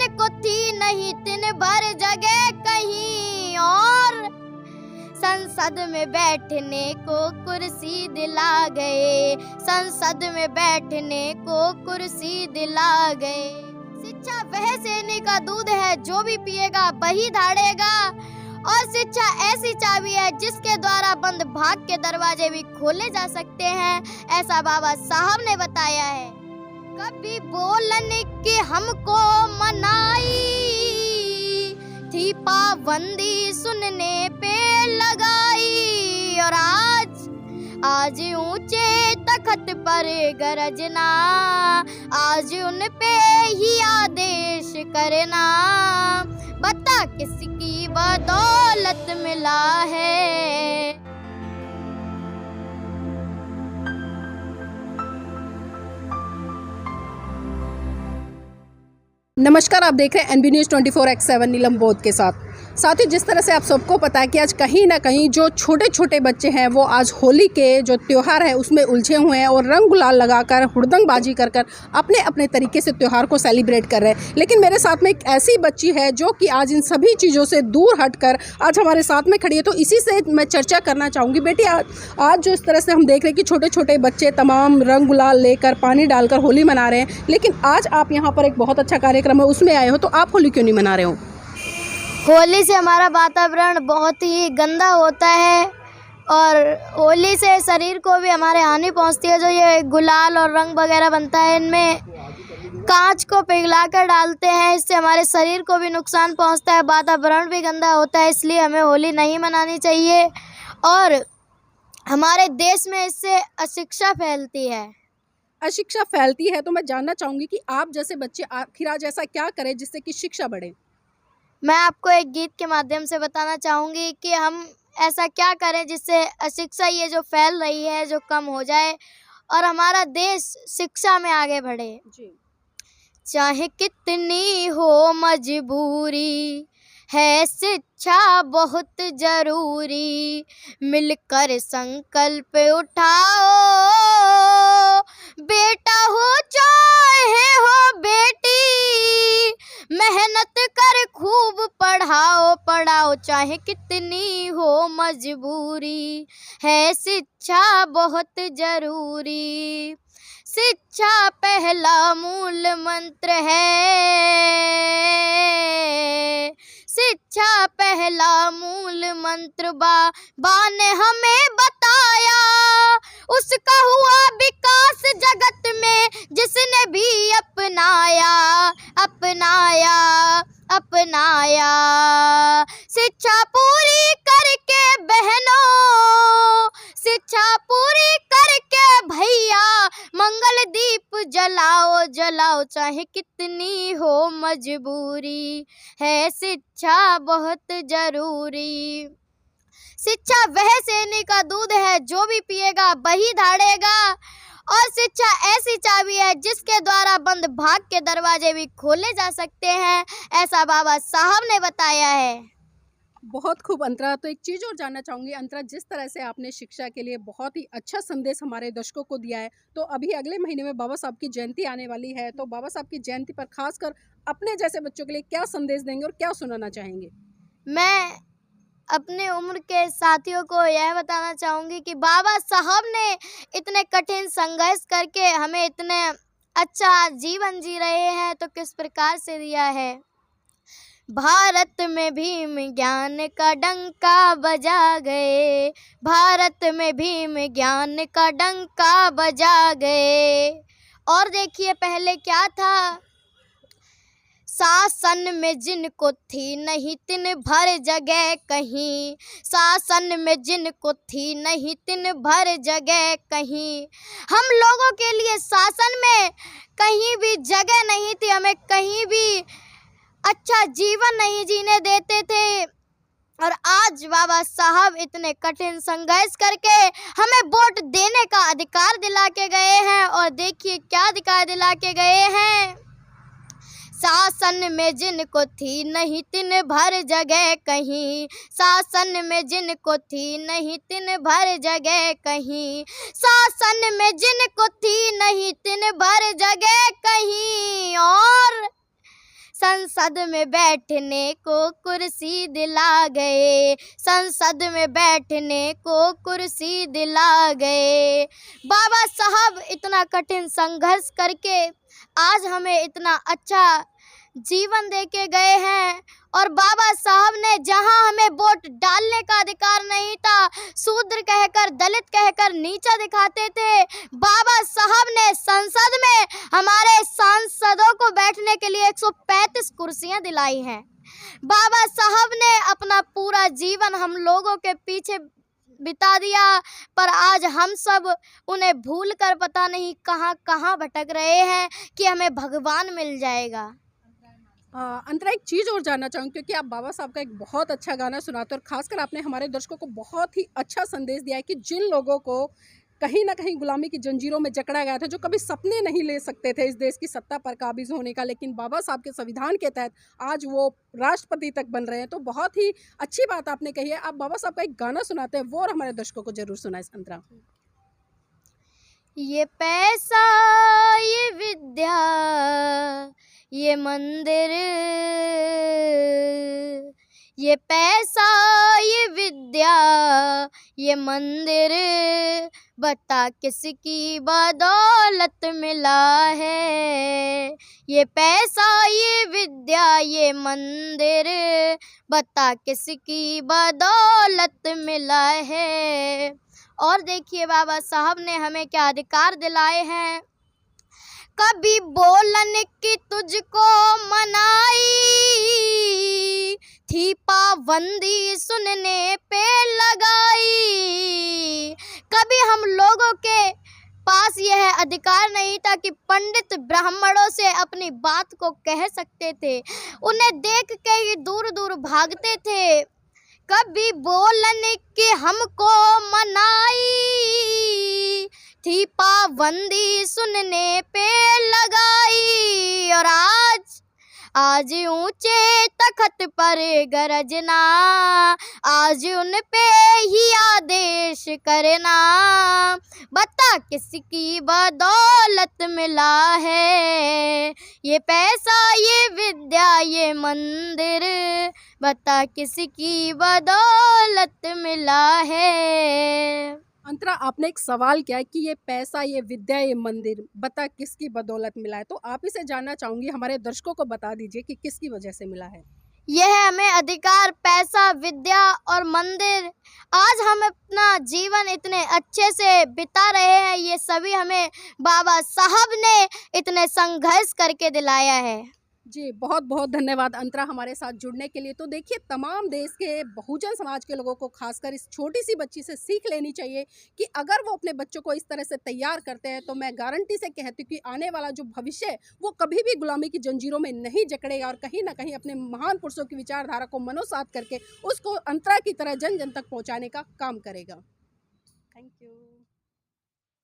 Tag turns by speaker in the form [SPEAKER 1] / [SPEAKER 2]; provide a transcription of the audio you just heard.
[SPEAKER 1] को थी नहीं दिन भर जगह कहीं और। संसद में बैठने को कुर्सी दिला गए, संसद में बैठने को कुर्सी दिला गए। शिक्षा वह सेने का दूध है, जो भी पिएगा वही धाड़ेगा। और शिक्षा ऐसी चाबी है जिसके द्वारा बंद भाग के दरवाजे भी खोले जा सकते हैं, ऐसा बाबा साहब ने बताया है। कभी बोलने की हमको मनाई थी, पाबंदी सुनने पे लगाई। और आज ऊंचे तख्त पर गरजना, आज उन पे ही आदेश करना। बता किसकी बदौलत मिला है।
[SPEAKER 2] नमस्कार, आप देख रहे हैं एनबी न्यूज़ 24x7 नीलम बोध के साथ। साथ ही जिस तरह से आप सबको पता है कि आज कहीं ना कहीं जो छोटे छोटे बच्चे हैं वो आज होली के जो त्यौहार है उसमें उलझे हुए हैं और रंग गुलाल लगाकर हुड़दंगबाजी कर अपने अपने तरीके से त्यौहार को सेलिब्रेट कर रहे हैं। लेकिन मेरे साथ में एक ऐसी बच्ची है जो कि आज इन सभी चीज़ों से दूर हटकर आज हमारे साथ में खड़ी है, तो इसी से मैं चर्चा करना चाहूँगी। बेटी, आज जो इस तरह से हम देख रहे हैं कि छोटे छोटे बच्चे तमाम रंग गुलाल लेकर पानी डालकर होली मना रहे हैं, लेकिन आज आप यहाँ पर एक बहुत अच्छा कार्यक्रम है उसमें आए हो, तो आप होली क्यों नहीं मना रहे हो?
[SPEAKER 1] होली से हमारा वातावरण बहुत ही गंदा होता है और होली से शरीर को भी हमारे हानि पहुंचती है। जो ये गुलाल और रंग वगैरह बनता है, इनमें कांच को पिघला कर डालते हैं, इससे हमारे शरीर को भी नुकसान पहुंचता है, वातावरण भी गंदा होता है। इसलिए हमें होली नहीं मनानी चाहिए और हमारे देश में इससे अशिक्षा फैलती है।
[SPEAKER 2] अशिक्षा फैलती है तो मैं जानना चाहूँगी कि आप जैसे बच्चे आखिर आज ऐसा क्या करें जिससे कि शिक्षा बढ़े?
[SPEAKER 1] मैं आपको एक गीत के माध्यम से बताना चाहूँगी कि हम ऐसा क्या करें जिससे अशिक्षा ये जो फैल रही है जो कम हो जाए और हमारा देश शिक्षा में आगे बढ़े।
[SPEAKER 2] जी।
[SPEAKER 1] चाहे कितनी हो मजबूरी है, शिक्षा बहुत जरूरी। मिलकर संकल्प उठाओ, बेटा हो चाहे हो बेटी, मेहनत कर खूब पढ़ाओ पढ़ाओ। चाहे कितनी हो मजबूरी है, शिक्षा बहुत जरूरी। शिक्षा पहला मूल मंत्र है, शिक्षा पहला मूल मंत्र बा ने हमें बताया। उसका हुआ विकास जगत में जिसने भी अपनाया अपनाया अपनाया। शिक्षा पूरी करके बहनों, शिक्षा पूरी करके भैया, मंगल दीप जलाओ जलाओ। चाहे कितनी हो मजबूरी है, शिक्षा बहुत जरूरी। शिक्षा वह सेने का दूध है, जो भी पिएगा वही धाड़ेगा। और शिक्षा ऐसी चाबी है जिसके द्वारा बंद भाग के दरवाजे भी खोले जा सकते हैं, ऐसा बाबा साहब ने बताया है।
[SPEAKER 2] बहुत खूब अंतरा। तो एक चीज़ और जानना चाहूँगी अंतरा, जिस तरह से आपने शिक्षा के लिए बहुत ही अच्छा संदेश हमारे दर्शकों को दिया है, तो अभी अगले महीने में बाबा साहब की जयंती आने वाली है, तो बाबा साहब की जयंती पर खासकर अपने जैसे बच्चों के लिए क्या संदेश देंगे और क्या सुनाना चाहेंगे?
[SPEAKER 1] मैं अपने उम्र के साथियों को यह बताना चाहूँगी कि बाबा साहब ने इतने कठिन संघर्ष करके हमें इतने अच्छा जीवन जी रहे हैं, तो किस प्रकार से दिया है। भारत में भीम ज्ञान का डंका बजा गए, भारत में भीम ज्ञान का डंका बजा गए। और देखिए पहले क्या था, शासन में जिनको थी नहीं तिन भर जगह कहीं, शासन में जिनको थी नहीं तिन भर जगह कहीं। हम लोगों के लिए शासन में कहीं भी जगह नहीं थी, हमें कहीं भी अच्छा जीवन नहीं जीने देते थे। और आज बाबा साहब इतने कठिन संघर्ष करके हमें वोट देने का अधिकार दिला के गए हैं, और देखिए क्या अधिकार दिला के गए हैं। शासन में जिनको थी नहीं तिन भर जगह कहीं, शासन में जिनको थी नहीं तिन भर जगह कहीं, शासन में जिनको थी नहीं तिन भर जगह कहीं। और संसद में बैठने को कुर्सी दिला गए, संसद में बैठने को कुर्सी दिला गए। बाबा साहब इतना कठिन संघर्ष करके आज हमें इतना अच्छा जीवन दे के गए हैं। और बाबा साहब ने जहां हमें वोट डालने का अधिकार नहीं था, शूद्र कहकर, दलित कहकर नीचा दिखाते थे, बाबा साहब ने संसद में हमारे सांसदों को बैठने के लिए 135 कुर्सियां दिलाई हैं। बाबा साहब ने अपना पूरा जीवन हम लोगों के पीछे बिता दिया, पर आज हम सब उन्हें भूल कर पता नहीं कहां कहां भटक रहे हैं कि हमें भगवान मिल जाएगा।
[SPEAKER 2] अंतरा, एक चीज़ और जानना चाहूँगी, क्योंकि आप बाबा साहब का एक बहुत अच्छा गाना सुनाते हो और ख़ासकर आपने हमारे दर्शकों को बहुत ही अच्छा संदेश दिया है कि जिन लोगों को कहीं ना कहीं गुलामी की जंजीरों में जकड़ा गया था, जो कभी सपने नहीं ले सकते थे इस देश की सत्ता पर काबिज होने का, लेकिन बाबा साहब के संविधान के तहत आज वो राष्ट्रपति तक बन रहे हैं, तो बहुत ही अच्छी बात आपने कही है। आप बाबा साहब का एक गाना सुनाते हैं, वो और हमारे दर्शकों को जरूर सुनाएं अंतरा।
[SPEAKER 1] ये पैसा, ये विद्या, ये मंदिर, ये पैसा, ये विद्या, ये मंदिर, बता किसकी बदौलत मिला है। ये पैसा, ये विद्या, ये मंदिर, बता किसकी बदौलत मिला है। और देखिए बाबा साहब ने हमें क्या अधिकार दिलाए हैं। कभी बोलन की तुझको मनाई थी, पाबंदी सुनने पे लगाई। कभी हम लोगों के पास यह अधिकार नहीं था कि पंडित ब्राह्मणों से अपनी बात को कह सकते थे, उन्हें देख के ही दूर दूर भागते थे। कभी बोलन की हमको मनाई थी, पाबंदी सुनने पे लगाई। और आज ऊंचे तख्त पर गरजना, आज उन पे ही आदेश करना, बता किसकी बदौलत मिला है। ये पैसा, ये विद्या, ये मंदिर, बता किसकी बदौलत मिला है।
[SPEAKER 2] अंतरा, आपने एक सवाल किया है कि ये पैसा, ये विद्या, ये मंदिर, बता किसकी बदौलत मिला है, तो आप इसे जानना चाहूँगी, हमारे दर्शकों को बता दीजिए कि किसकी वजह से मिला है।
[SPEAKER 1] यह हमें अधिकार, पैसा, विद्या और मंदिर, आज हम अपना जीवन इतने अच्छे से बिता रहे हैं, ये सभी हमें बाबा साहब ने इतने संघर्ष करके दिलाया है।
[SPEAKER 2] जी, बहुत बहुत धन्यवाद अंतरा हमारे साथ जुड़ने के लिए। तो देखिए, तमाम देश के बहुजन समाज के लोगों को खासकर इस छोटी सी बच्ची से सीख लेनी चाहिए कि अगर वो अपने बच्चों को इस तरह से तैयार करते हैं, तो मैं गारंटी से कहती हूँ कि आने वाला जो भविष्य है वो कभी भी गुलामी की जंजीरों में नहीं जकड़ेगा और कहीं ना कहीं अपने महान पुरुषों की विचारधारा को मनोसात करके उसको अंतरा की तरह जन जन तक पहुँचाने का काम करेगा। Thank you.